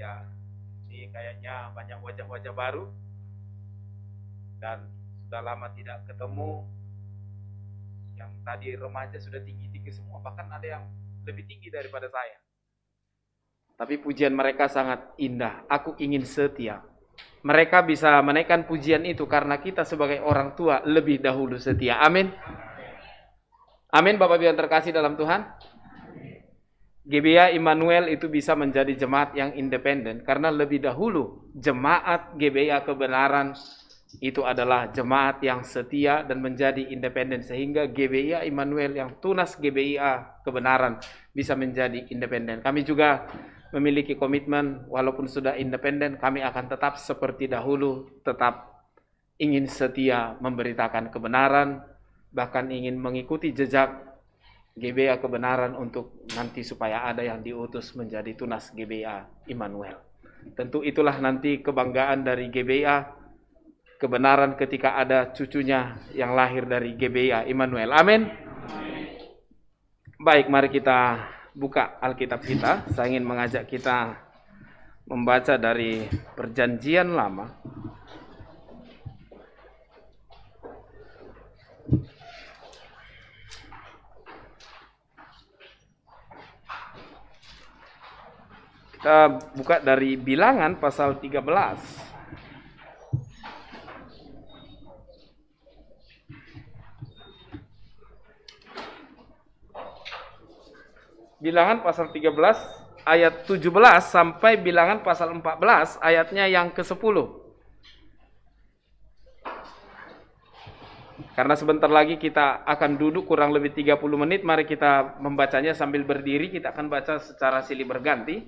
Ya, ini kayaknya banyak wajah-wajah baru dan sudah lama tidak ketemu. Yang tadi remaja sudah tinggi-tinggi semua, bahkan ada yang lebih tinggi daripada saya. Tapi pujian mereka sangat indah. Aku ingin setia. Mereka bisa menaikkan pujian itu karena kita sebagai orang tua lebih dahulu setia. Amin. Amin, Bapak Ibu yang terkasih dalam Tuhan. GBA Immanuel itu bisa menjadi jemaat yang independen karena lebih dahulu jemaat GBA Kebenaran itu adalah jemaat yang setia dan menjadi independen, sehingga GBA Immanuel yang tunas GBA Kebenaran bisa menjadi independen. Kami juga memiliki komitmen, walaupun sudah independen, kami akan tetap seperti dahulu, tetap ingin setia memberitakan kebenaran, bahkan ingin mengikuti jejak GBA Kebenaran untuk nanti supaya ada yang diutus menjadi tunas GBA Immanuel. Tentu itulah nanti kebanggaan dari GBA Kebenaran ketika ada cucunya yang lahir dari GBA Immanuel. Amin. Baik, mari kita buka Alkitab kita. Saya ingin mengajak kita membaca dari Perjanjian Lama. Kita buka dari Bilangan pasal 13. Bilangan pasal 13 ayat 17 sampai Bilangan pasal 14 ayatnya yang ke-10. Karena sebentar lagi kita akan duduk kurang lebih 30 menit, mari kita membacanya sambil berdiri. Kita akan baca secara silih berganti.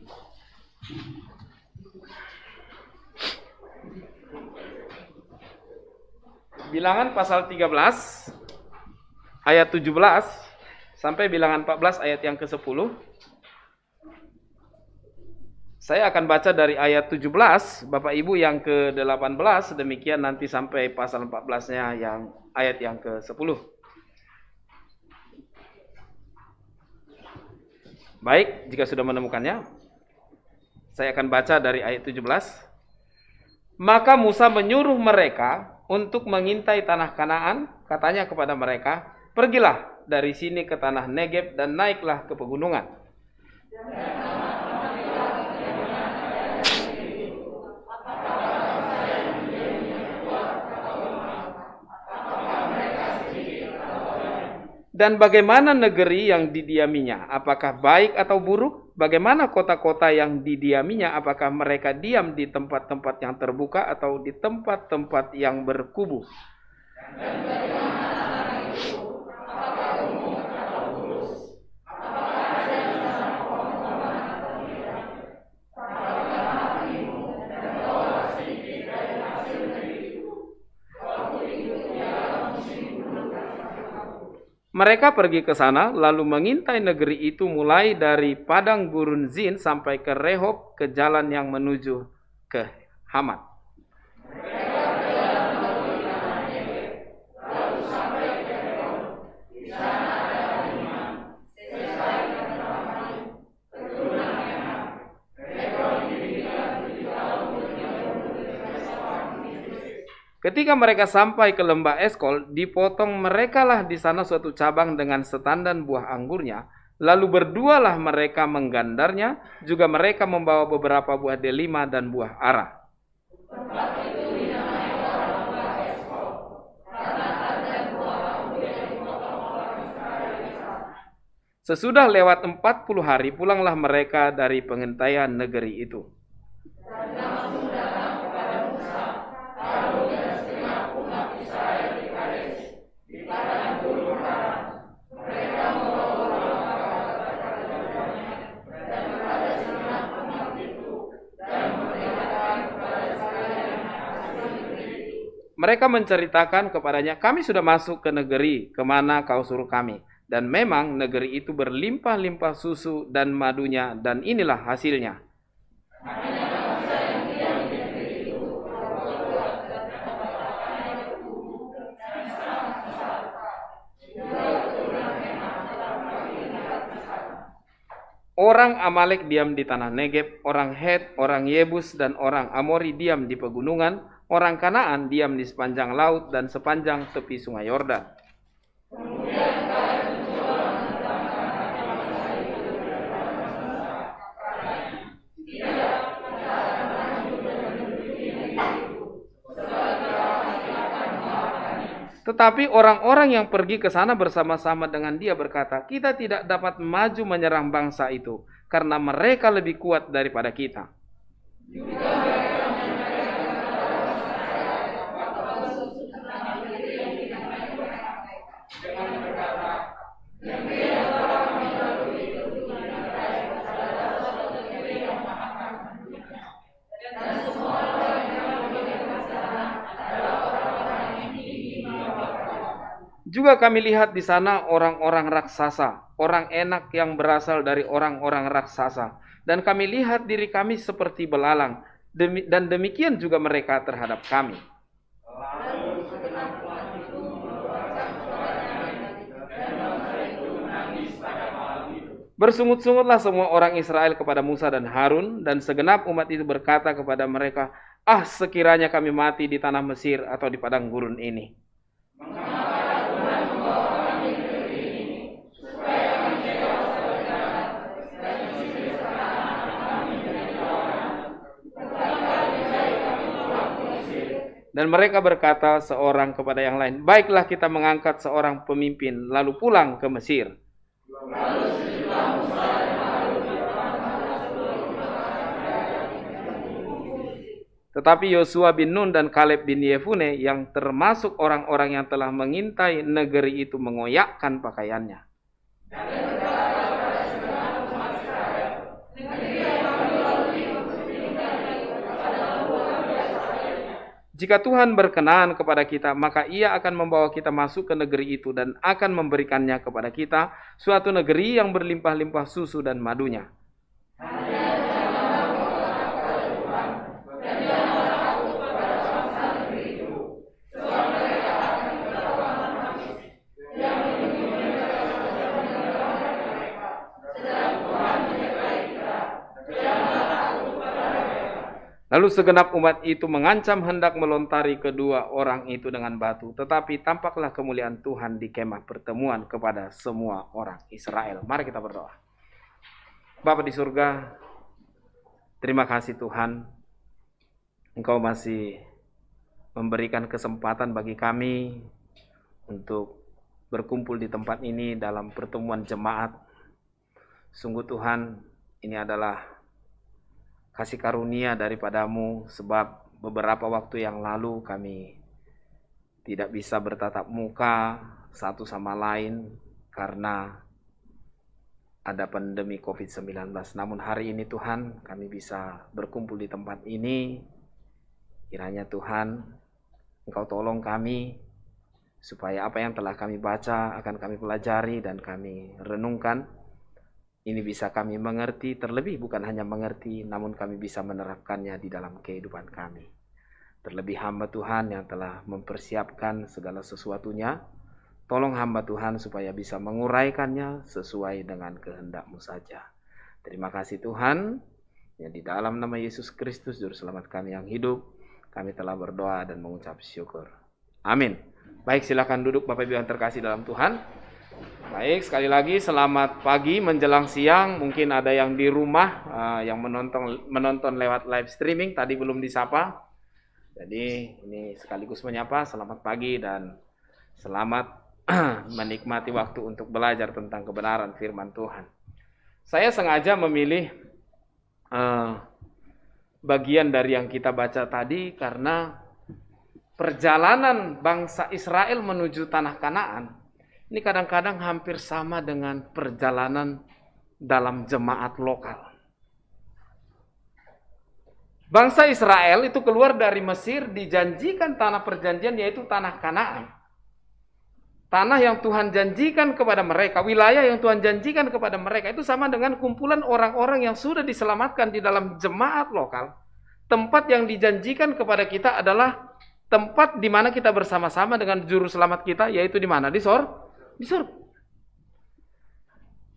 Bilangan pasal 13 ayat 17 sampai Bilangan 14 ayat yang ke-10. Saya akan baca dari ayat 17, Bapak Ibu yang ke-18, demikian nanti sampai pasal 14-nya yang ayat yang ke-10. Baik, jika sudah menemukannya, saya akan baca dari ayat 17. Maka Musa menyuruh mereka untuk mengintai tanah Kanaan, katanya kepada mereka, pergilah dari sini ke tanah Negeb dan naiklah ke pegunungan. Dan bagaimana negeri yang didiaminya? Apakah baik atau buruk? Bagaimana kota-kota yang didiaminya? Apakah mereka diam di tempat-tempat yang terbuka atau di tempat-tempat yang berkubu? Dan bagaimana tanah itu? Apakah umum atau bulus? Apakah ada di sana pohon-pohonan atau tidak? Apakah hatimu dan bawa sedikit dari hasil negeri itu? Waktu hidupnya dalam musim buruk dan sakit. Mereka pergi ke sana, lalu mengintai negeri itu mulai dari padang gurun Zin sampai ke Rehob, ke jalan yang menuju ke Hamat. Ketika mereka sampai ke lembah Eskol, dipotong merekalah di sana suatu cabang dengan setandan buah anggurnya. Lalu berdualah mereka menggandarnya, juga mereka membawa beberapa buah delima dan buah ara. Sesudah lewat 40 hari, pulanglah mereka dari pengintaian negeri itu. Mereka menceritakan kepadanya, kami sudah masuk ke negeri kemana kau suruh kami. Dan memang negeri itu berlimpah-limpah susu dan madunya, dan inilah hasilnya. Orang Amalek diam di tanah Negeb, orang Het, orang Yebus, dan orang Amori diam di pegunungan, orang Kanaan diam di sepanjang laut dan sepanjang tepi sungai Yordan. Tetapi orang-orang yang pergi ke sana bersama-sama dengan dia berkata, kita tidak dapat maju menyerang bangsa itu, karena mereka lebih kuat daripada kita. Juga kami lihat di sana orang-orang raksasa, orang enak yang berasal dari orang-orang raksasa. Dan kami lihat diri kami seperti belalang, dan demikian juga mereka terhadap kami. Bersungut-sungutlah semua orang Israel kepada Musa dan Harun, dan segenap umat itu berkata kepada mereka, ah, sekiranya kami mati di tanah Mesir atau di padang gurun ini. Dan mereka berkata seorang kepada yang lain, baiklah kita mengangkat seorang pemimpin, lalu pulang ke Mesir. Tetapi Yosua bin Nun dan Kaleb bin Yefune yang termasuk orang-orang yang telah mengintai negeri itu mengoyakkan pakaiannya. Jika Tuhan berkenan kepada kita, maka Ia akan membawa kita masuk ke negeri itu dan akan memberikannya kepada kita, suatu negeri yang berlimpah-limpah susu dan madunya. Lalu segenap umat itu mengancam hendak melontari kedua orang itu dengan batu. Tetapi tampaklah kemuliaan Tuhan di kemah pertemuan kepada semua orang Israel. Mari kita berdoa. Bapa di surga, terima kasih Tuhan. Engkau masih memberikan kesempatan bagi kami untuk berkumpul di tempat ini dalam pertemuan jemaat. Sungguh Tuhan, ini adalah kasih karunia daripadamu, sebab beberapa waktu yang lalu kami tidak bisa bertatap muka satu sama lain karena ada pandemi COVID-19. Namun hari ini Tuhan, kami bisa berkumpul di tempat ini. Kiranya Tuhan, Engkau tolong kami supaya apa yang telah kami baca akan kami pelajari dan kami renungkan. Ini bisa kami mengerti, terlebih bukan hanya mengerti, namun kami bisa menerapkannya di dalam kehidupan kami. Terlebih hamba Tuhan yang telah mempersiapkan segala sesuatunya, tolong hamba Tuhan supaya bisa menguraikannya sesuai dengan kehendak-Mu saja. Terima kasih Tuhan, ya di dalam nama Yesus Kristus, Juru Selamat kami yang hidup, kami telah berdoa dan mengucap syukur. Amin. Baik, silakan duduk Bapak Ibu yang terkasih dalam Tuhan. Baik, sekali lagi selamat pagi menjelang siang. Mungkin ada yang di rumah yang menonton lewat live streaming, tadi belum disapa. Jadi ini sekaligus menyapa, selamat pagi dan selamat menikmati waktu untuk belajar tentang kebenaran firman Tuhan. Saya sengaja memilih bagian dari yang kita baca tadi karena perjalanan bangsa Israel menuju tanah Kanaan ini kadang-kadang hampir sama dengan perjalanan dalam jemaat lokal. Bangsa Israel itu keluar dari Mesir, dijanjikan tanah perjanjian yaitu tanah Kanaan. Tanah yang Tuhan janjikan kepada mereka, wilayah yang Tuhan janjikan kepada mereka itu sama dengan kumpulan orang-orang yang sudah diselamatkan di dalam jemaat lokal. Tempat yang dijanjikan kepada kita adalah tempat di mana kita bersama-sama dengan juru selamat kita, yaitu di mana? Di surga.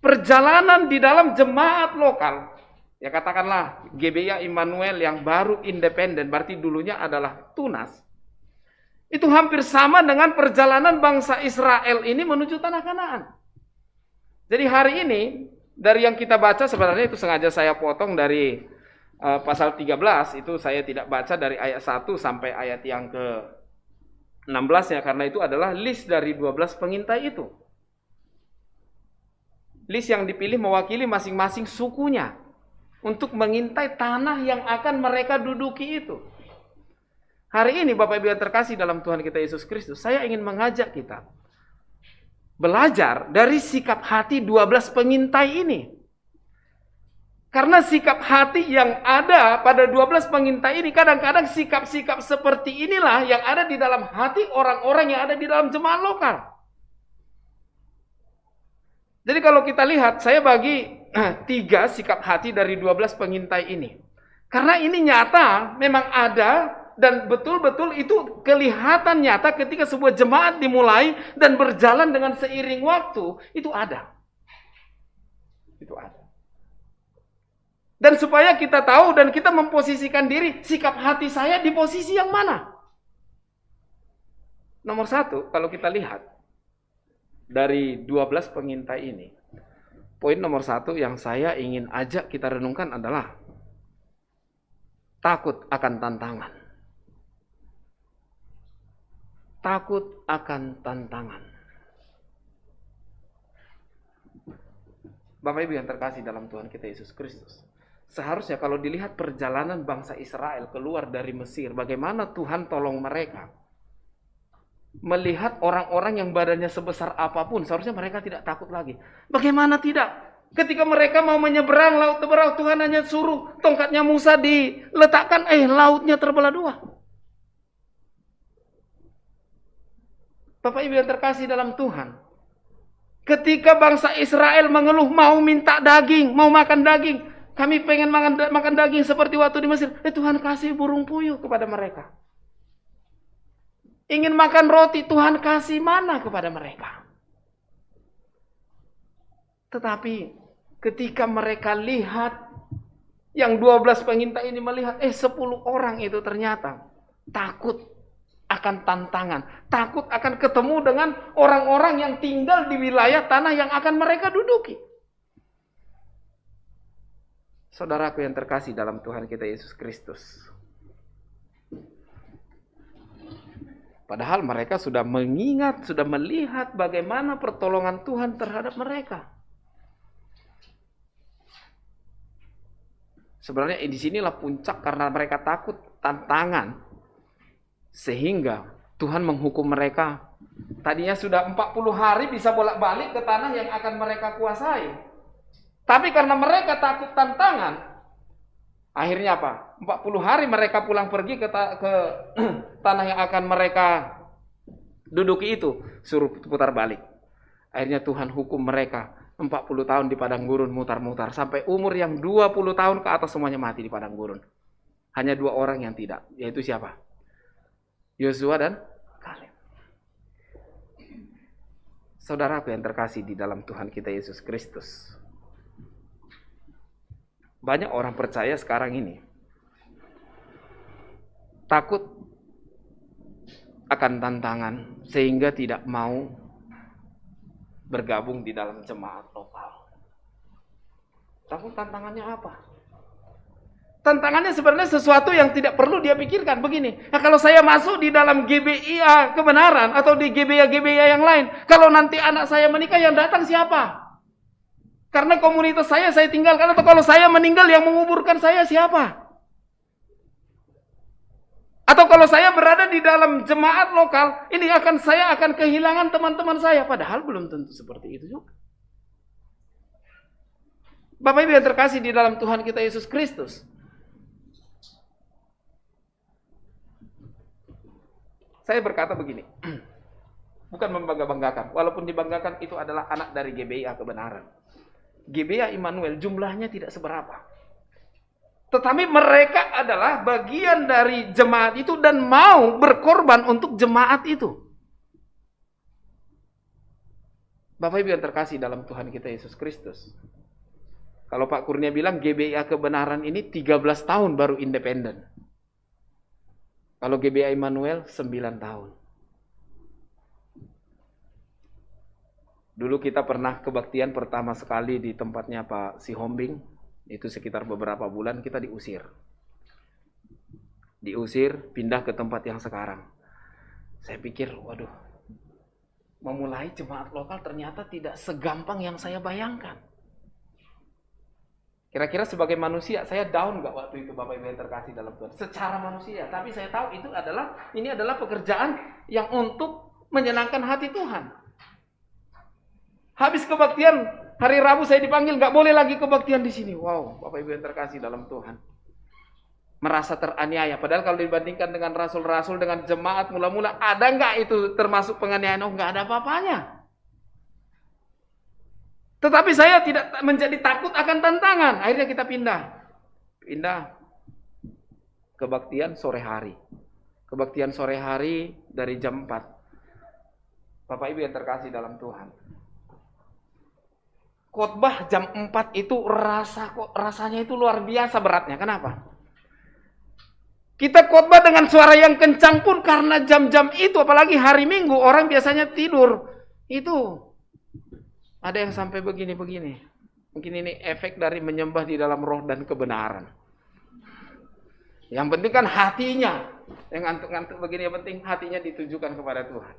perjalanan di dalam jemaat lokal, ya katakanlah GBI Immanuel yang baru independen, berarti dulunya adalah Tunas, itu hampir sama dengan perjalanan bangsa Israel ini menuju tanah Kanaan. Jadi hari ini, dari yang kita baca sebenarnya itu sengaja saya potong dari pasal 13, itu saya tidak baca dari ayat 1 sampai ayat yang ke-16 ya, karena itu adalah list dari 12 pengintai itu. List yang dipilih mewakili masing-masing sukunya untuk mengintai tanah yang akan mereka duduki itu. Hari ini Bapak Ibu yang terkasih dalam Tuhan kita Yesus Kristus, saya ingin mengajak kita belajar dari sikap hati 12 pengintai ini. Karena sikap hati yang ada pada 12 pengintai ini, kadang-kadang sikap-sikap seperti inilah yang ada di dalam hati orang-orang yang ada di dalam jemaat lokal. Jadi kalau kita lihat, saya bagi 3 sikap hati dari 12 pengintai ini. Karena ini nyata, memang ada, dan betul-betul itu kelihatan nyata ketika sebuah jemaat dimulai dan berjalan dengan seiring waktu, itu ada. Itu ada. Dan supaya kita tahu dan kita memposisikan diri, sikap hati saya di posisi yang mana? Nomor 1, kalau kita lihat, dari 12 pengintai ini, poin nomor 1 yang saya ingin ajak kita renungkan adalah takut akan tantangan. Takut akan tantangan. Bapak Ibu yang terkasih dalam Tuhan kita Yesus Kristus, seharusnya kalau dilihat perjalanan bangsa Israel keluar dari Mesir, bagaimana Tuhan tolong mereka, melihat orang-orang yang badannya sebesar apapun, seharusnya mereka tidak takut lagi. Bagaimana tidak? Ketika mereka mau menyeberang laut Teberau, Tuhan hanya suruh tongkatnya Musa diletakkan, lautnya terbelah 2. Bapak Ibu yang terkasih dalam Tuhan, ketika bangsa Israel mengeluh mau minta daging, mau makan daging, kami pengen makan daging seperti waktu di Mesir, Tuhan kasih burung puyuh kepada mereka. Ingin makan roti, Tuhan kasih mana kepada mereka. Tetapi ketika mereka lihat, yang 12 pengintai ini melihat, 10 orang itu ternyata takut akan tantangan. Takut akan ketemu dengan orang-orang yang tinggal di wilayah tanah yang akan mereka duduki. Saudaraku yang terkasih dalam Tuhan kita Yesus Kristus, padahal mereka sudah mengingat, sudah melihat bagaimana pertolongan Tuhan terhadap mereka. Sebenarnya di sinilah puncak karena mereka takut tantangan. Sehingga Tuhan menghukum mereka. Tadinya sudah 40 hari bisa bolak-balik ke tanah yang akan mereka kuasai. Tapi karena mereka takut tantangan, akhirnya apa? 40 hari mereka pulang pergi ke tanah yang akan mereka duduki itu, suruh putar balik. Akhirnya Tuhan hukum mereka 40 tahun di padang gurun mutar-mutar. Sampai umur yang 20 tahun ke atas semuanya mati di padang gurun. Hanya 2 orang yang tidak, yaitu siapa? Yosua dan Kaleb. Saudaraku yang terkasih di dalam Tuhan kita Yesus Kristus, banyak orang percaya sekarang ini takut akan tantangan sehingga tidak mau bergabung di dalam jemaat lokal. Takut tantangannya apa? Tantangannya sebenarnya sesuatu yang tidak perlu dia pikirkan. Begini, kalau saya masuk di dalam GBIA kebenaran atau di GBIA yang lain, kalau nanti anak saya menikah yang datang siapa? Karena komunitas saya tinggalkan, atau kalau saya meninggal yang menguburkan saya siapa? Atau kalau saya berada di dalam jemaat lokal, ini saya akan kehilangan teman-teman saya. Padahal belum tentu seperti itu juga. Bapak Ibu yang terkasih di dalam Tuhan kita Yesus Kristus, saya berkata begini, bukan membangga-banggakan, walaupun dibanggakan itu adalah anak dari GBIA kebenaran. GBIA Immanuel jumlahnya tidak seberapa. Tetapi mereka adalah bagian dari jemaat itu dan mau berkorban untuk jemaat itu. Bapak Ibu yang terkasih dalam Tuhan kita Yesus Kristus. Kalau Pak Kurnia bilang GBIA Kebenaran ini 13 tahun baru independen. Kalau GBIA Immanuel 9 tahun. Dulu kita pernah kebaktian pertama sekali di tempatnya Pak Sihombing. Itu sekitar beberapa bulan kita diusir. Diusir, pindah ke tempat yang sekarang. Saya pikir, waduh, memulai jemaat lokal ternyata tidak segampang yang saya bayangkan. Kira-kira sebagai manusia, saya down nggak waktu itu Bapak Ibu yang terkasih dalam Tuhan? Secara manusia, tapi saya tahu ini adalah pekerjaan yang untuk menyenangkan hati Tuhan. Habis kebaktian, hari Rabu saya dipanggil, nggak boleh lagi kebaktian di sini. Wow, Bapak Ibu yang terkasih dalam Tuhan. Merasa teraniaya. Padahal kalau dibandingkan dengan rasul-rasul, dengan jemaat mula-mula, ada nggak itu termasuk penganiayaan? Oh, nggak ada apa-apanya. Tetapi saya tidak menjadi takut akan tantangan. Akhirnya kita pindah kebaktian sore hari. Kebaktian sore hari dari jam 4. Bapak Ibu yang terkasih dalam Tuhan. Khotbah jam 4 itu rasanya itu luar biasa beratnya. Kenapa? Kita khotbah dengan suara yang kencang pun karena jam-jam itu, apalagi hari Minggu, orang biasanya tidur. Itu ada yang sampai begini-begini. Mungkin ini efek dari menyembah di dalam roh dan kebenaran. Yang penting kan hatinya. Yang ngantuk-ngantuk begini, yang penting hatinya ditujukan kepada Tuhan.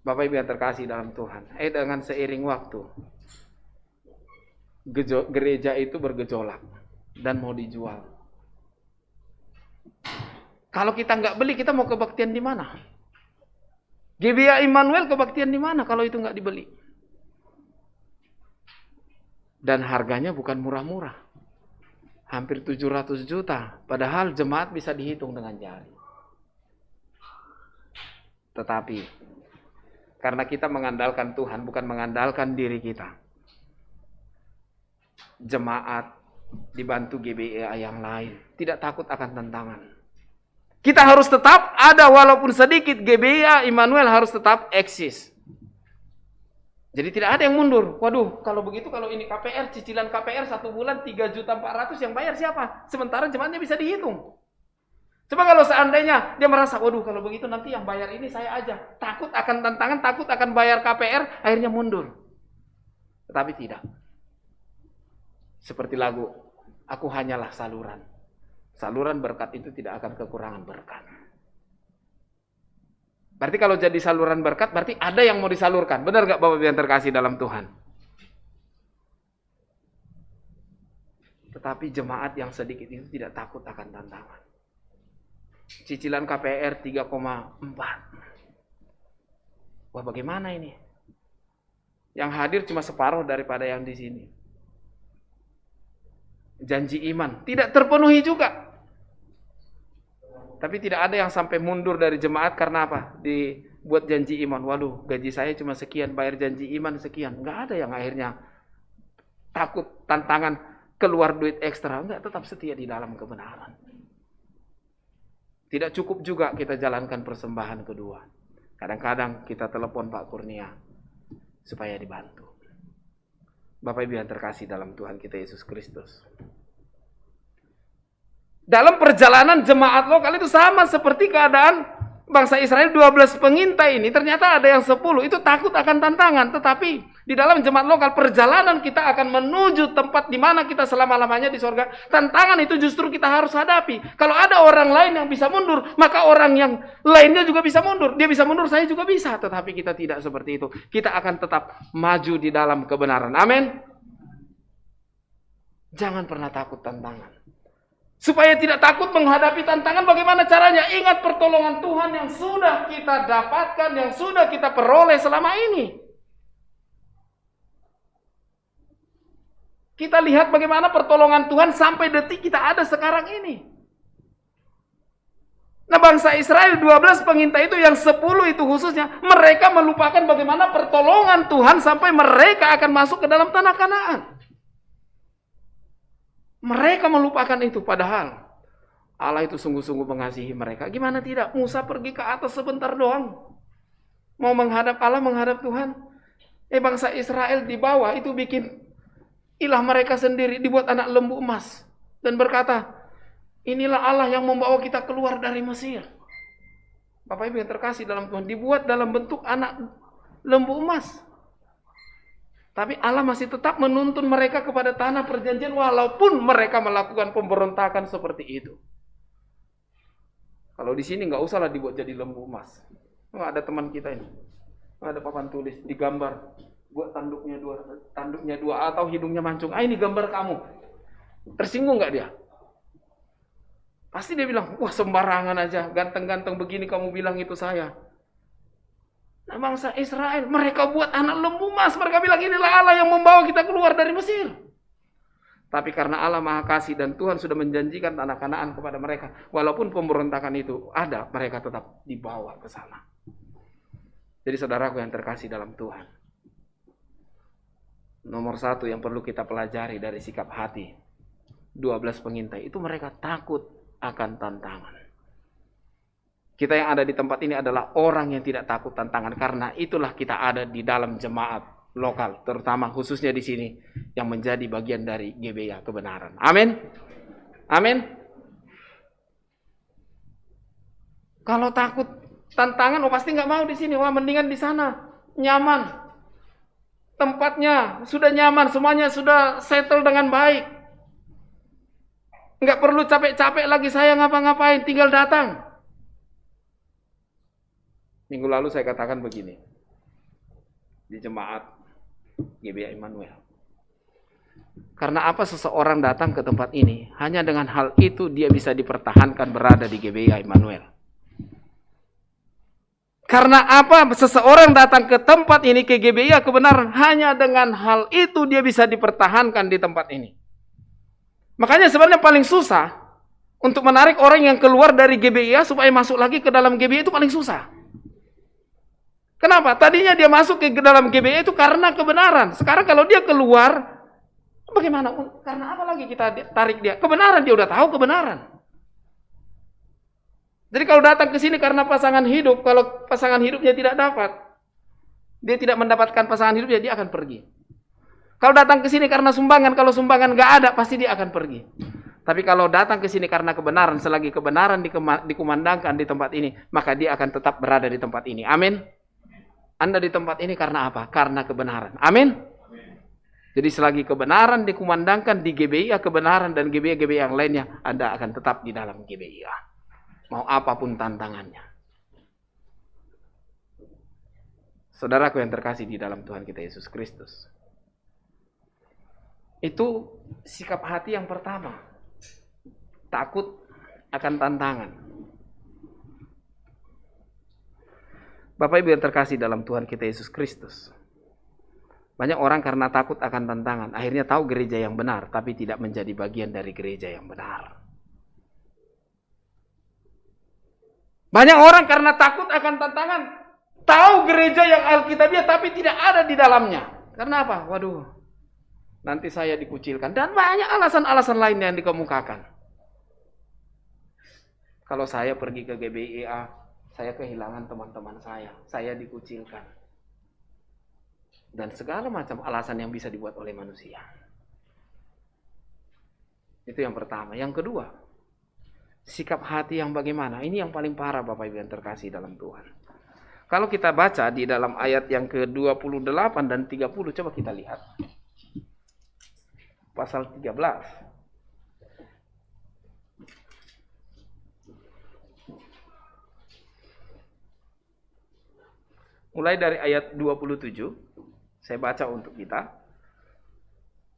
Bapak Ibu yang terkasih dalam Tuhan. Dengan seiring waktu, gereja itu bergejolak dan mau dijual. Kalau kita nggak beli, kita mau kebaktian di mana? GBIA Immanuel kebaktian di mana kalau itu nggak dibeli? Dan harganya bukan murah-murah. Hampir 700 juta. Padahal jemaat bisa dihitung dengan jari. Tetapi, karena kita mengandalkan Tuhan, bukan mengandalkan diri kita. Jemaat dibantu GBIA yang lain. Tidak takut akan tantangan. Kita harus tetap ada walaupun sedikit. GBIA Immanuel harus tetap eksis. Jadi tidak ada yang mundur. Waduh, kalau begitu, kalau ini KPR, cicilan KPR 1 bulan 3.400.000 yang bayar siapa? Sementara jemaatnya bisa dihitung. Coba kalau seandainya dia merasa, waduh kalau begitu nanti yang bayar ini saya aja. Takut akan tantangan, takut akan bayar KPR, akhirnya mundur. Tetapi tidak. Seperti lagu, aku hanyalah saluran. Saluran berkat itu tidak akan kekurangan berkat. Berarti kalau jadi saluran berkat, berarti ada yang mau disalurkan. Benar gak Bapak yang terkasih dalam Tuhan? Tetapi jemaat yang sedikit itu tidak takut akan tantangan. Cicilan KPR 3,4. Wah, bagaimana ini? Yang hadir cuma separuh daripada yang di sini. Janji iman tidak terpenuhi juga. Tapi tidak ada yang sampai mundur dari jemaat karena apa? Dibuat janji iman. Waduh, gaji saya cuma sekian, bayar janji iman sekian. Enggak ada yang akhirnya takut tantangan keluar duit ekstra. Enggak, tetap setia di dalam kebenaran. Tidak cukup juga kita jalankan persembahan kedua. Kadang-kadang kita telepon Pak Kurnia supaya dibantu. Bapak Ibu yang terkasih dalam Tuhan kita Yesus Kristus. Dalam perjalanan jemaat lokal itu sama seperti keadaan bangsa Israel 12 pengintai ini. Ternyata ada yang 10 itu takut akan tantangan. Tetapi di dalam jemaat lokal perjalanan kita akan menuju tempat di mana kita selama-lamanya di sorga. Tantangan itu justru kita harus hadapi. Kalau ada orang lain yang bisa mundur, maka orang yang lainnya juga bisa mundur. Dia bisa mundur, saya juga bisa. Tetapi kita tidak seperti itu. Kita akan tetap maju di dalam kebenaran. Amin. Jangan pernah takut tantangan. Supaya tidak takut menghadapi tantangan, bagaimana caranya? Ingat pertolongan Tuhan yang sudah kita dapatkan, yang sudah kita peroleh selama ini. Kita lihat bagaimana pertolongan Tuhan sampai detik kita ada sekarang ini. Nah, bangsa Israel 12 pengintai itu, yang 10 itu khususnya, mereka melupakan bagaimana pertolongan Tuhan sampai mereka akan masuk ke dalam tanah Kanaan. Mereka melupakan itu, padahal Allah itu sungguh-sungguh mengasihi mereka. Gimana tidak? Musa pergi ke atas sebentar doang. Mau menghadap Allah, menghadap Tuhan. Bangsa Israel di bawah itu bikin ilah mereka sendiri, dibuat anak lembu emas. Dan berkata, inilah Allah yang membawa kita keluar dari Mesir. Bapak Ibu yang terkasih dalam Tuhan, dibuat dalam bentuk anak lembu emas. Tapi Allah masih tetap menuntun mereka kepada tanah perjanjian walaupun mereka melakukan pemberontakan seperti itu. Kalau di sini nggak usahlah dibuat jadi lembu emas. Ada teman kita ini, ada papan tulis, digambar, buat tanduknya dua atau hidungnya mancung. Ini gambar kamu. Tersinggung nggak dia? Pasti dia bilang, wah sembarangan aja, ganteng-ganteng begini kamu bilang itu saya. Nah, bangsa Israel, mereka buat anak lembu emas. Mereka bilang, inilah Allah yang membawa kita keluar dari Mesir. Tapi karena Allah Maha Kasih dan Tuhan sudah menjanjikan tanah Kanaan kepada mereka, walaupun pemberontakan itu ada, mereka tetap dibawa ke sana. Jadi saudaraku yang terkasih dalam Tuhan, nomor satu yang perlu kita pelajari dari sikap hati 12 pengintai itu, mereka takut akan tantangan. Kita yang ada di tempat ini adalah orang yang tidak takut tantangan, karena itulah kita ada di dalam jemaat lokal, terutama khususnya di sini yang menjadi bagian dari GBA kebenaran. Amin. Amin. Kalau takut tantangan, pasti nggak mau di sini. Wah, mendingan di sana, nyaman. Tempatnya sudah nyaman, semuanya sudah settle dengan baik. Nggak perlu capek-capek lagi saya ngapa-ngapain, tinggal datang. Minggu lalu saya katakan begini, di jemaat GBA Immanuel. Karena apa seseorang datang ke tempat ini? Hanya dengan hal itu dia bisa dipertahankan berada di GBA Immanuel. Karena apa seseorang datang ke tempat ini, ke GBA kebenaran, hanya dengan hal itu dia bisa dipertahankan di tempat ini. Makanya sebenarnya paling susah untuk menarik orang yang keluar dari GBA supaya masuk lagi ke dalam GBA itu paling susah. Kenapa? Tadinya dia masuk ke dalam GBA itu karena kebenaran. Sekarang kalau dia keluar, bagaimana? Karena apa lagi kita tarik dia? Kebenaran, dia udah tahu kebenaran. Jadi kalau datang ke sini karena pasangan hidup, kalau pasangan hidupnya tidak dapat, dia tidak mendapatkan pasangan hidupnya, dia akan pergi. Kalau datang ke sini karena sumbangan, kalau sumbangan nggak ada, pasti dia akan pergi. Tapi kalau datang ke sini karena kebenaran, selagi kebenaran dikumandangkan di tempat ini, maka dia akan tetap berada di tempat ini. Amin. Anda di tempat ini karena apa? Karena kebenaran. Amin. Jadi selagi kebenaran dikumandangkan di GBIA kebenaran dan GBIA yang lainnya, Anda akan tetap di dalam GBIA. Mau apapun tantangannya. Saudaraku yang terkasih di dalam Tuhan kita Yesus Kristus. Itu sikap hati yang pertama. Takut akan tantangan. Bapak Ibu yang terkasih dalam Tuhan kita Yesus Kristus. Banyak orang karena takut akan tantangan, akhirnya tahu gereja yang benar, tapi tidak menjadi bagian dari gereja yang benar. Banyak orang karena takut akan tantangan, tahu gereja yang alkitabiah, tapi tidak ada di dalamnya. Karena apa? Waduh, nanti saya dikucilkan. Dan banyak alasan-alasan lain yang dikemukakan. Kalau saya pergi ke GBIA, saya kehilangan teman-teman saya dikucilkan. Dan segala macam alasan yang bisa dibuat oleh manusia. Itu yang pertama. Yang kedua, sikap hati yang bagaimana? Ini yang paling parah Bapak Ibu yang terkasih dalam Tuhan. Kalau kita baca di dalam ayat yang ke-28 dan 30, coba kita lihat. Pasal 13. Mulai dari ayat 27, saya baca untuk kita.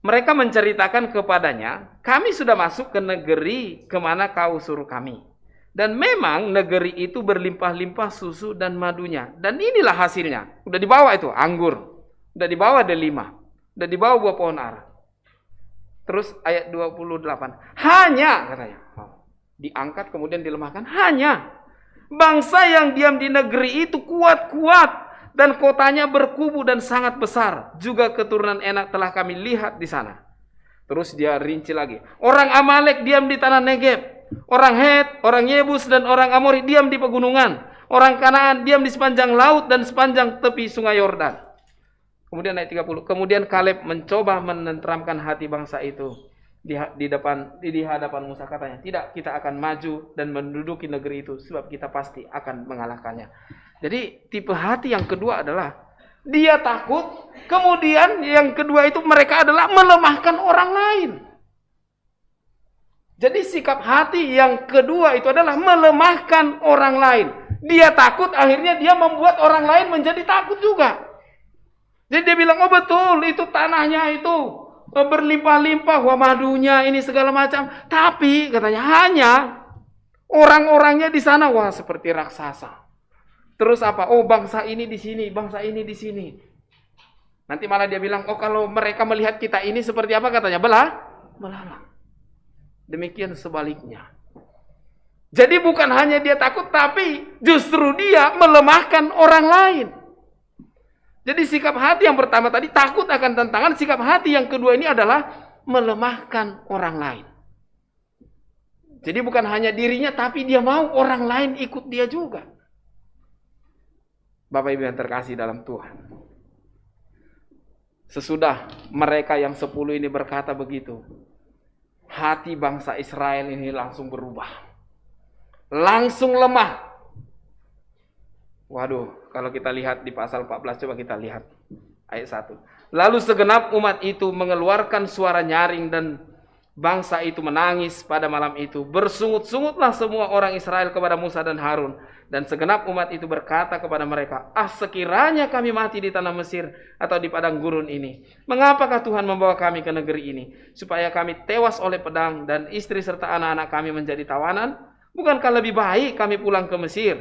Mereka menceritakan kepadanya, kami sudah masuk ke negeri kemana kau suruh kami. Dan memang negeri itu berlimpah-limpah susu dan madunya. Dan inilah hasilnya. Udah dibawa itu, anggur. Udah dibawa delima. Udah dibawa buah pohon ara. Terus ayat 28. Hanya, katanya. Diangkat kemudian dilemahkan. Hanya. Bangsa yang diam di negeri itu kuat-kuat. Dan kotanya berkubu dan sangat besar. Juga keturunan Enak telah kami lihat di sana. Terus dia rinci lagi. Orang Amalek diam di tanah Negeb. Orang Het, orang Yebus dan orang Amori diam di pegunungan. Orang Kanaan diam di sepanjang laut dan sepanjang tepi sungai Yordan. Kemudian ayat 30. Kemudian Kaleb mencoba menenteramkan hati bangsa itu di hadapan Musa, katanya, tidak, kita akan maju dan menduduki negeri itu sebab kita pasti akan mengalahkannya. Jadi tipe hati yang kedua adalah dia takut. Kemudian yang kedua itu mereka adalah melemahkan orang lain. Jadi sikap hati yang kedua itu adalah melemahkan orang lain. Dia takut, akhirnya dia membuat orang lain menjadi takut juga. Jadi dia bilang, oh betul, itu tanahnya itu berlimpah-limpah, wah madunya ini segala macam. Tapi katanya hanya orang-orangnya di sana, wah seperti raksasa. Terus apa? Oh bangsa ini di sini, bangsa ini di sini. Nanti malah dia bilang, oh kalau mereka melihat kita ini seperti apa, katanya, belalang. Demikian sebaliknya. Jadi bukan hanya dia takut, tapi justru dia melemahkan orang lain. Jadi sikap hati yang pertama tadi takut akan tantangan, sikap hati yang kedua ini adalah melemahkan orang lain. Jadi bukan hanya dirinya, tapi dia mau orang lain ikut dia juga. Bapak Ibu yang terkasih dalam Tuhan. Sesudah mereka yang 10 ini berkata begitu, hati bangsa Israel ini langsung berubah. Langsung lemah. Waduh, kalau kita lihat di pasal 14, coba kita lihat ayat 1. Lalu segenap umat itu mengeluarkan suara nyaring dan bangsa itu menangis pada malam itu. Bersungut-sungutlah semua orang Israel kepada Musa dan Harun. Dan segenap umat itu berkata kepada mereka, sekiranya kami mati di tanah Mesir atau di padang gurun ini, mengapakah Tuhan membawa kami ke negeri ini? Supaya kami tewas oleh pedang dan istri serta anak-anak kami menjadi tawanan? Bukankah lebih baik kami pulang ke Mesir?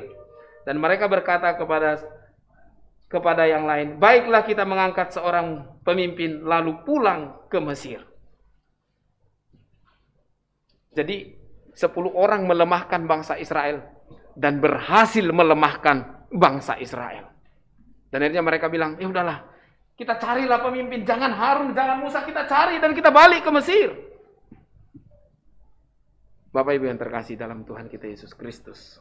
Dan mereka berkata kepada yang lain, baiklah kita mengangkat seorang pemimpin lalu pulang ke Mesir. Jadi 10 orang melemahkan bangsa Israel dan berhasil melemahkan bangsa Israel. Dan akhirnya mereka bilang, ya udahlah, kita carilah pemimpin, jangan Harun, jangan Musa, kita cari dan kita balik ke Mesir. Bapak Ibu yang terkasih dalam Tuhan kita Yesus Kristus.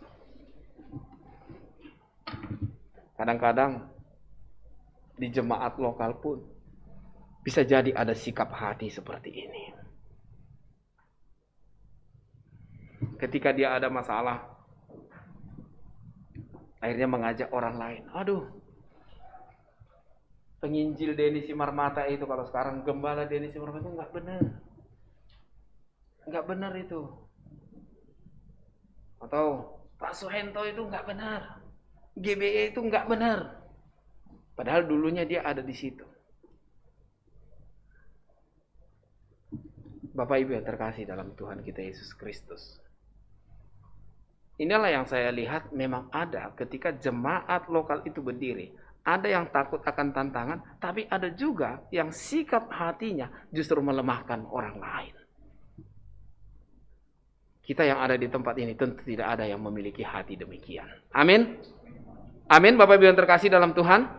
Kadang-kadang di jemaat lokal pun bisa jadi ada sikap hati seperti ini. Ketika dia ada masalah, akhirnya mengajak orang lain. Aduh, penginjil Denny Simarmata itu, kalau sekarang gembala Denny Simarmata itu nggak benar. Nggak benar itu. Atau Pak Suhento itu nggak benar. GBE itu nggak benar. Padahal dulunya dia ada di situ. Bapak Ibu yang terkasih dalam Tuhan kita Yesus Kristus. Inilah yang saya lihat memang ada ketika jemaat lokal itu berdiri. Ada yang takut akan tantangan, tapi ada juga yang sikap hatinya justru melemahkan orang lain. Kita yang ada di tempat ini tentu tidak ada yang memiliki hati demikian. Amin. Amin, Bapak Ibu yang terkasih dalam Tuhan.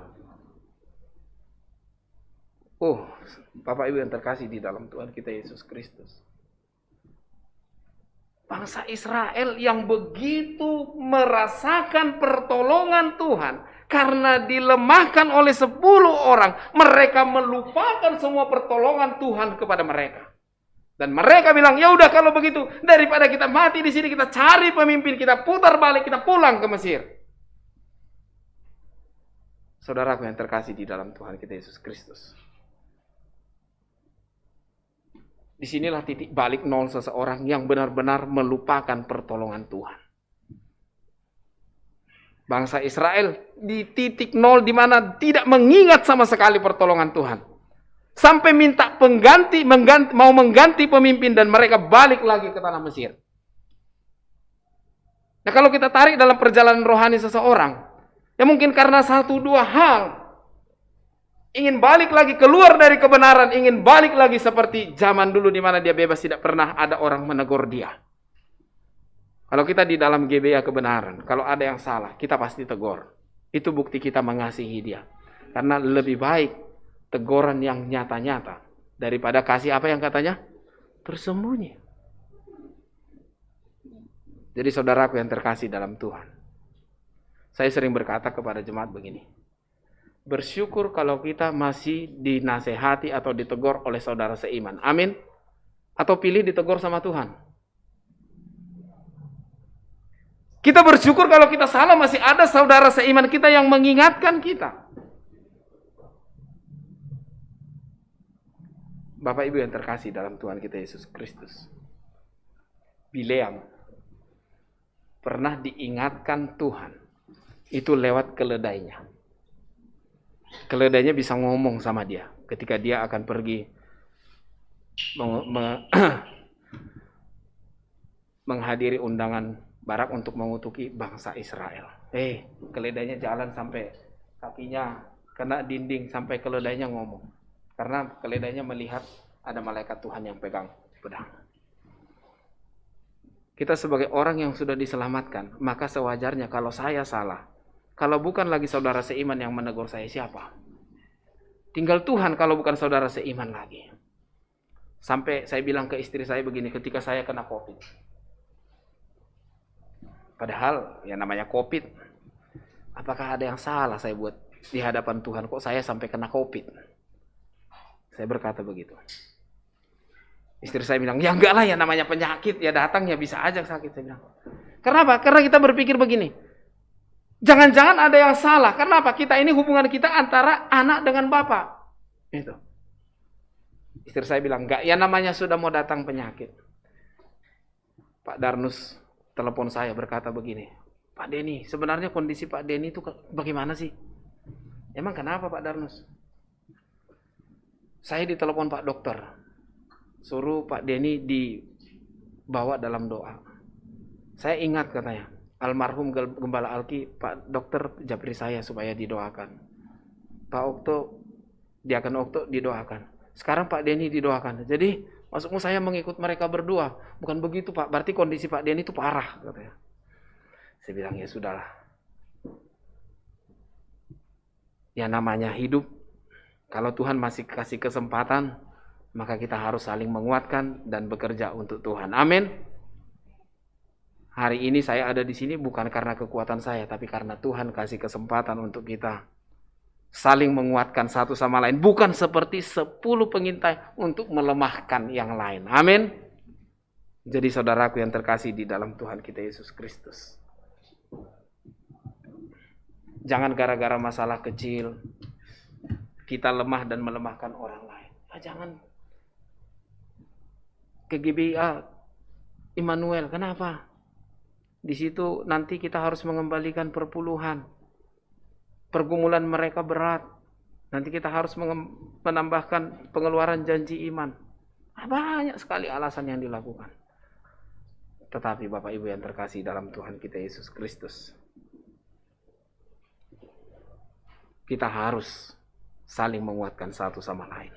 Oh, Bapak Ibu yang terkasih di dalam Tuhan kita Yesus Kristus. Bangsa Israel yang begitu merasakan pertolongan Tuhan karena dilemahkan oleh 10 orang, mereka melupakan semua pertolongan Tuhan kepada mereka. Dan mereka bilang, ya udah kalau begitu, daripada kita mati di sini, kita cari pemimpin, kita putar balik, kita pulang ke Mesir. Saudaraku yang terkasih di dalam Tuhan kita Yesus Kristus. Disinilah titik balik nol seseorang yang benar-benar melupakan pertolongan Tuhan. Bangsa Israel di titik nol di mana tidak mengingat sama sekali pertolongan Tuhan. Sampai minta mau mengganti pemimpin dan mereka balik lagi ke tanah Mesir. Nah kalau kita tarik dalam perjalanan rohani seseorang, ya mungkin karena 1-2 hal. Ingin balik lagi keluar dari kebenaran, ingin balik lagi seperti zaman dulu di mana dia bebas, tidak pernah ada orang menegur dia. Kalau kita di dalam GBA kebenaran, kalau ada yang salah, kita pasti tegur. Itu bukti kita mengasihi dia. Karena lebih baik teguran yang nyata-nyata daripada kasih apa yang katanya tersembunyi. Jadi saudaraku yang terkasih dalam Tuhan, Saya sering berkata kepada jemaat begini, bersyukur kalau kita masih dinasehati atau ditegur oleh saudara seiman. Amin. Atau pilih ditegur sama Tuhan. Kita bersyukur kalau kita salah masih ada saudara seiman kita yang mengingatkan kita. Bapak Ibu yang terkasih dalam Tuhan kita Yesus Kristus. Bileam pernah diingatkan Tuhan itu lewat keledainya. Keledainya bisa ngomong sama dia ketika dia akan pergi menghadiri undangan Barak untuk mengutuki bangsa Israel. Keledainya jalan sampai kakinya kena dinding sampai keledainya ngomong. Karena keledainya melihat ada malaikat Tuhan yang pegang pedang. Kita sebagai orang yang sudah diselamatkan, maka sewajarnya kalau saya salah, kalau bukan lagi saudara seiman yang menegur saya, siapa? Tinggal Tuhan kalau bukan saudara seiman lagi. Sampai saya bilang ke istri saya begini ketika saya kena COVID. Padahal ya namanya COVID. Apakah ada yang salah saya buat di hadapan Tuhan? Kok saya sampai kena COVID? Saya berkata begitu. Istri saya bilang, ya enggak lah ya namanya penyakit. Ya datang ya bisa aja sakit. Saya bilang. Kenapa? Karena kita berpikir begini. Jangan-jangan ada yang salah. Karena apa? Kita ini hubungan kita antara anak dengan bapak. Itu. Istri saya bilang, enggak. Ya namanya sudah mau datang penyakit. Pak Darnus telepon saya berkata begini, Pak Denny, sebenarnya kondisi Pak Denny itu bagaimana sih? Emang kenapa Pak Darnus? Saya ditelepon Pak Dokter, suruh Pak Denny dibawa dalam doa. Saya ingat katanya, almarhum Gembala Alki, Pak Dokter japri saya supaya didoakan. Pak Okto, Diaken Okto didoakan. Sekarang Pak Denny didoakan. Jadi maksudmu saya mengikut mereka berdua. Bukan begitu Pak, berarti kondisi Pak Denny itu parah katanya. Saya bilang ya sudahlah. Ya namanya hidup. Kalau Tuhan masih kasih kesempatan, maka kita harus saling menguatkan dan bekerja untuk Tuhan. Amin. Hari ini saya ada di sini bukan karena kekuatan saya, tapi karena Tuhan kasih kesempatan untuk kita saling menguatkan satu sama lain. Bukan seperti 10 pengintai untuk melemahkan yang lain. Amin. Jadi saudaraku yang terkasih di dalam Tuhan kita Yesus Kristus. Jangan gara-gara masalah kecil kita lemah dan melemahkan orang lain. Jangan. Ke GBA Immanuel, kenapa? Di situ nanti kita harus mengembalikan perpuluhan. Pergumulan mereka berat. Nanti kita harus menambahkan pengeluaran janji iman. Banyak sekali alasan yang dilakukan. Tetapi Bapak Ibu yang terkasih dalam Tuhan kita Yesus Kristus, kita harus saling menguatkan satu sama lain.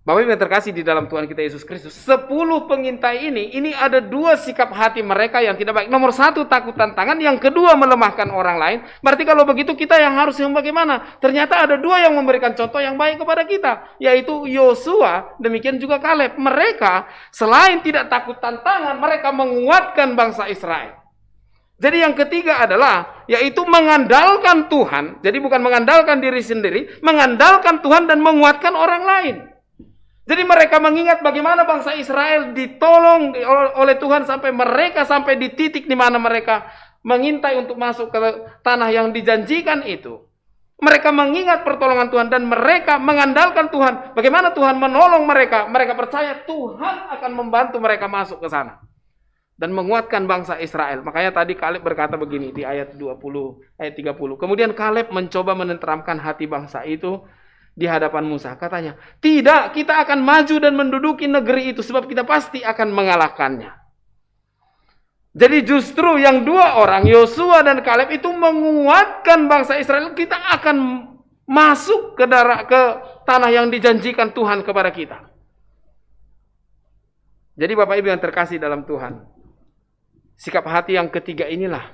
Bapak Ibu yang terkasih di dalam Tuhan kita Yesus Kristus, 10 pengintai ini ada 2 sikap hati mereka yang tidak baik. Nomor 1 takut tantangan, yang kedua melemahkan orang lain. Berarti kalau begitu kita yang harus yang bagaimana? Ternyata ada 2 yang memberikan contoh yang baik kepada kita, yaitu Yosua, demikian juga Kaleb. Mereka selain tidak takut tantangan, mereka menguatkan bangsa Israel. Jadi yang ketiga adalah, yaitu mengandalkan Tuhan. Jadi bukan mengandalkan diri sendiri, mengandalkan Tuhan dan menguatkan orang lain. Jadi mereka mengingat bagaimana bangsa Israel ditolong oleh Tuhan sampai di titik di mana mereka mengintai untuk masuk ke tanah yang dijanjikan itu. Mereka mengingat pertolongan Tuhan dan mereka mengandalkan Tuhan. Bagaimana Tuhan menolong mereka? Mereka percaya Tuhan akan membantu mereka masuk ke sana dan menguatkan bangsa Israel. Makanya tadi Kaleb berkata begini di ayat 30. Kemudian Kaleb mencoba menenteramkan hati bangsa itu di hadapan Musa. Katanya, tidak, kita akan maju dan menduduki negeri itu sebab kita pasti akan mengalahkannya. Jadi justru yang 2 orang, Yosua dan Kaleb itu menguatkan bangsa Israel. Kita akan masuk ke tanah yang dijanjikan Tuhan kepada kita. Jadi Bapak Ibu yang terkasih dalam Tuhan, sikap hati yang ketiga inilah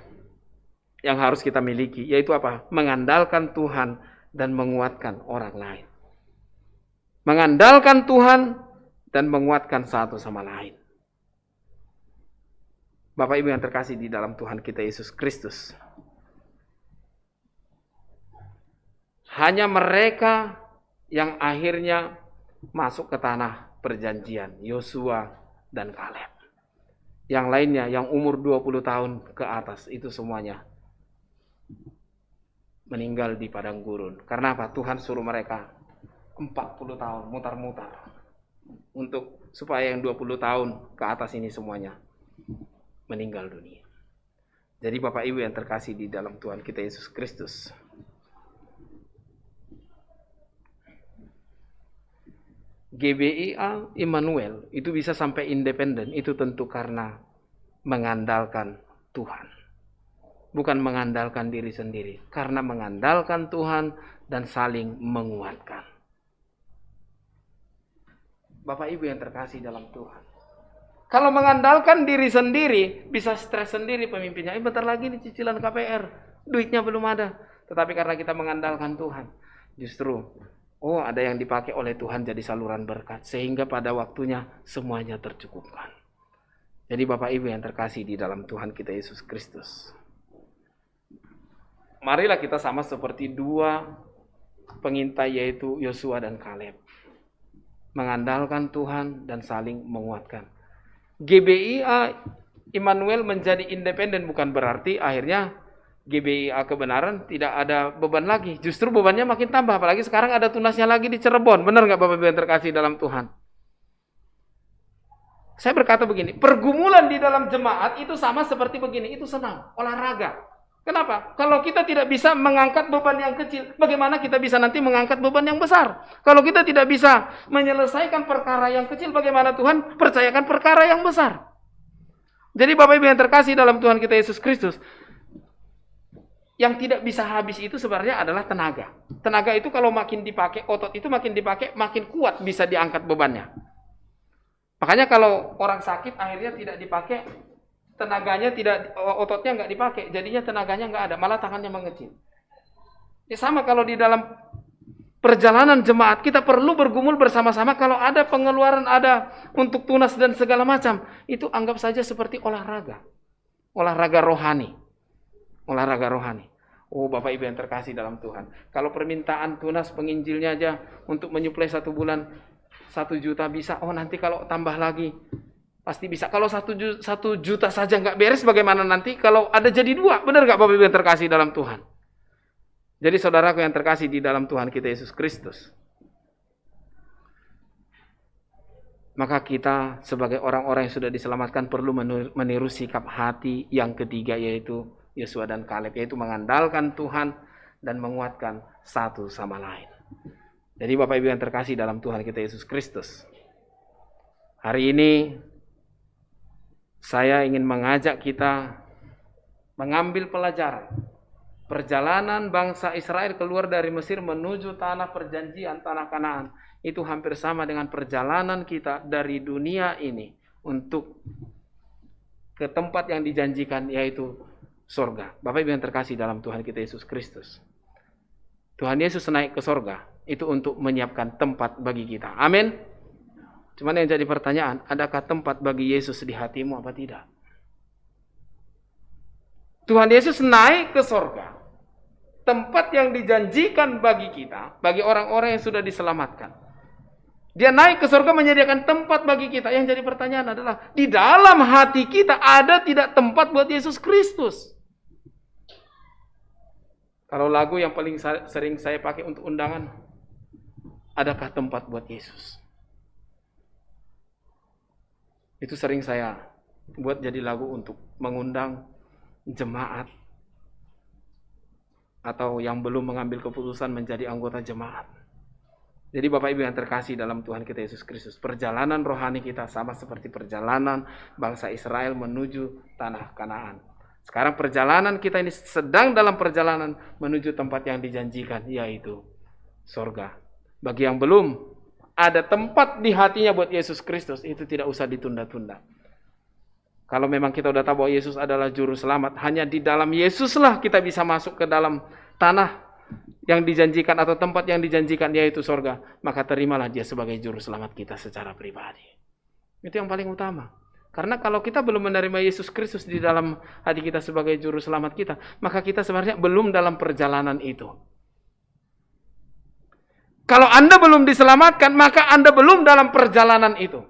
yang harus kita miliki, yaitu apa? Mengandalkan Tuhan dan menguatkan orang lain. Mengandalkan Tuhan dan menguatkan satu sama lain. Bapak Ibu yang terkasih di dalam Tuhan kita Yesus Kristus, hanya mereka yang akhirnya masuk ke tanah perjanjian, Yosua dan Kaleb. Yang lainnya yang umur 20 tahun ke atas itu semuanya meninggal di padang gurun. Karena apa? Tuhan suruh mereka 40 tahun mutar-mutar untuk supaya yang 20 tahun ke atas ini semuanya meninggal dunia. Jadi Bapak Ibu yang terkasih di dalam Tuhan kita Yesus Kristus, GBIA Immanuel itu bisa sampai independen, itu tentu karena mengandalkan Tuhan. Bukan mengandalkan diri sendiri, karena mengandalkan Tuhan dan saling menguatkan. Bapak Ibu yang terkasih dalam Tuhan, kalau mengandalkan diri sendiri, bisa stres sendiri pemimpinnya. Bentar lagi nih cicilan KPR, duitnya belum ada. Tetapi karena kita mengandalkan Tuhan, justru ada yang dipakai oleh Tuhan jadi saluran berkat. Sehingga pada waktunya semuanya tercukupkan. Jadi Bapak Ibu yang terkasih di dalam Tuhan kita Yesus Kristus, marilah kita sama seperti dua pengintai yaitu Yosua dan Kaleb. Mengandalkan Tuhan dan saling menguatkan. GBIA Immanuel menjadi independen bukan berarti akhirnya GBIA kebenaran tidak ada beban lagi. Justru bebannya makin tambah. Apalagi sekarang ada tunasnya lagi di Cirebon. Benar nggak Bapak Ibu yang terkasih dalam Tuhan? Saya berkata begini, pergumulan di dalam jemaat itu sama seperti begini. Itu senang, olahraga. Kenapa? Kalau kita tidak bisa mengangkat beban yang kecil, bagaimana kita bisa nanti mengangkat beban yang besar? Kalau kita tidak bisa menyelesaikan perkara yang kecil, bagaimana Tuhan percayakan perkara yang besar? Jadi Bapak Ibu yang terkasih dalam Tuhan kita Yesus Kristus, yang tidak bisa habis itu sebenarnya adalah tenaga. Tenaga itu kalau makin dipakai, otot itu makin dipakai, makin kuat bisa diangkat bebannya. Makanya kalau orang sakit akhirnya tidak dipakai, tenaganya tidak, ototnya nggak dipakai, jadinya tenaganya nggak ada, malah tangannya mengecil. Ya sama kalau di dalam perjalanan jemaat kita perlu bergumul bersama-sama. Kalau ada pengeluaran, ada untuk tunas dan segala macam, itu anggap saja seperti olahraga rohani, olahraga rohani. Oh Bapak Ibu yang terkasih dalam Tuhan, kalau permintaan tunas penginjilnya aja untuk menyuplai 1 bulan 1 juta bisa, nanti kalau tambah lagi pasti bisa. Kalau 1 juta saja nggak beres, bagaimana nanti kalau ada jadi 2? Benar nggak Bapak Ibu yang terkasih dalam Tuhan? Jadi saudaraku yang terkasih di dalam Tuhan kita Yesus Kristus, maka kita sebagai orang-orang yang sudah diselamatkan perlu meniru sikap hati yang ketiga, yaitu Yosua dan Kaleb, yaitu mengandalkan Tuhan dan menguatkan satu sama lain. Jadi Bapak Ibu yang terkasih dalam Tuhan kita Yesus Kristus, hari ini saya ingin mengajak kita mengambil pelajaran perjalanan bangsa Israel keluar dari Mesir menuju tanah perjanjian, tanah Kanaan. Itu hampir sama dengan perjalanan kita dari dunia ini untuk ke tempat yang dijanjikan, yaitu surga. Bapak Ibu yang terkasih dalam Tuhan kita Yesus Kristus, Tuhan Yesus naik ke surga itu untuk menyiapkan tempat bagi kita. Amin. Cuman yang jadi pertanyaan, adakah tempat bagi Yesus di hatimu apa tidak? Tuhan Yesus naik ke surga, tempat yang dijanjikan bagi kita, bagi orang-orang yang sudah diselamatkan. Dia naik ke surga menyediakan tempat bagi kita. Yang jadi pertanyaan adalah, di dalam hati kita ada tidak tempat buat Yesus Kristus? Kalau lagu yang paling sering saya pakai untuk undangan, adakah tempat buat Yesus? Itu sering saya buat jadi lagu untuk mengundang jemaat atau yang belum mengambil keputusan menjadi anggota jemaat. Jadi Bapak Ibu yang terkasih dalam Tuhan kita Yesus Kristus, perjalanan rohani kita sama seperti perjalanan bangsa Israel menuju tanah Kanaan. Sekarang perjalanan kita ini sedang dalam perjalanan menuju tempat yang dijanjikan, yaitu surga. Bagi yang belum ada tempat di hatinya buat Yesus Kristus, itu tidak usah ditunda-tunda. Kalau memang kita udah tahu bahwa Yesus adalah juru selamat, hanya di dalam Yesuslah kita bisa masuk ke dalam tanah yang dijanjikan atau tempat yang dijanjikan, yaitu surga. Maka terimalah dia sebagai juru selamat kita secara pribadi. Itu yang paling utama. Karena kalau kita belum menerima Yesus Kristus di dalam hati kita sebagai juru selamat kita, maka kita sebenarnya belum dalam perjalanan itu. Kalau Anda belum diselamatkan, maka Anda belum dalam perjalanan itu.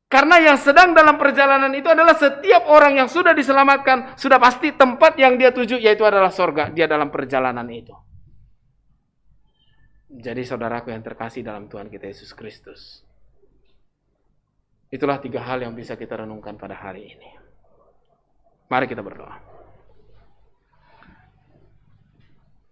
Karena yang sedang dalam perjalanan itu adalah setiap orang yang sudah diselamatkan, sudah pasti tempat yang dia tuju, yaitu adalah sorga. Dia dalam perjalanan itu. Jadi saudaraku yang terkasih dalam Tuhan kita Yesus Kristus, itulah 3 hal yang bisa kita renungkan pada hari ini. Mari kita berdoa.